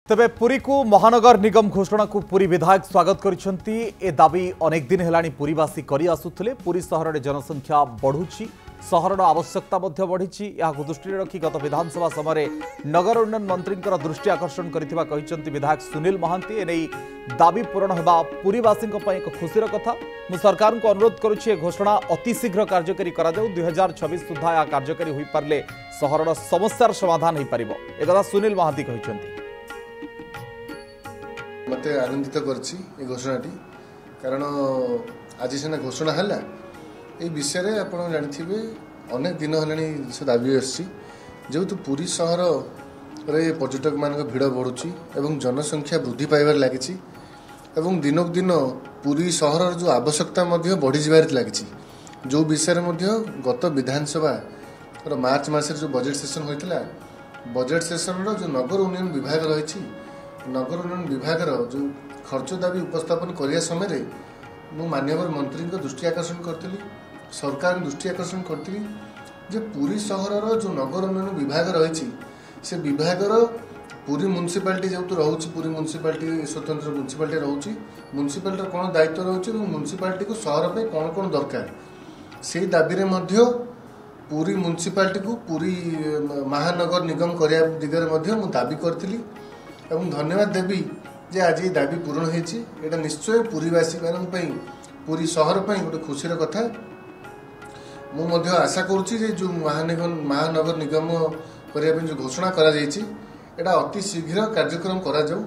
तेबे पुरी को महानगर निगम घोषणा को पुरी विधायक स्वागत करिसेंती। ए दाबी अनेक दिन हेलानी पुरीवासी करि आसुथिले। पुरी शहर में जनसंख्या बढ़ुची, शहर आवश्यकता बढ़ी। या दृष्टि रखी गत विधानसभा समय नगर उन्नयन मंत्री दृष्टि आकर्षण करथिबा कहिसेंती विधायक सुनील महांती। एने दाबी पूरण होगा पुरीवासी एक खुशीर कथा। मु सरकार को अनुरोध करुछि घोषणा अति शीघ्र कार्यकारी करा जाऊ। 2026 सुधा या कार्यकारी होई पारले शहर समस्यार समाधान हो पारिबो। ए कथा सुनील महांती कहिसेंती। मत आनंदित कर घोषणाटी कारण आज सीना घोषणा है ये विषय में आप जानते अनेक दिन है दाबी आसतु पुरी सहर रे पर्यटक मान भिड़ बढ़ुची एवं जनसंख्या वृद्धि पाइबार लगी दिनक दिन पुरी सहर जो आवश्यकता बढ़ी जबार लगी जो विषय में गत विधानसभा मार्च मस जो बजेट सेसन होता बजेट सेसन जो नगर उन्नयन विभाग रही नगर उन्नयन विभाग जो खर्च दाबी उपस्थापन करने समय मु माननीय मंत्री दृष्टि आकर्षण करी सरकार दृष्टि आकर्षण करी पुरी सहर जो नगर उन्नयन विभाग रही से विभाग पुरी म्युनिसिपालिटी जो रोचे पुरी म्युनिसिपालिटी स्वतंत्र म्युनिसिपालिटी रोचे म्युनिसिपालिटी कौन दायित्व रोचे म्युनिसिपालिटी को सहर पे कौन कौन दरकार से दाबी पुरी म्युनिसिपालिटी को पुरी महानगर निगम करने दिगरे दाबी करी एवं धन्यवाद देवी जे आज ये दाबी पूरण होता निश्चय पुरीवासी मान पुरी सहर पर गोटे खुशीर कथा। मुझे आशा करुच्ची जो महानगर निगम करने जो घोषणा करा अति शीघ्र कार्यक्रम करा जाऊ।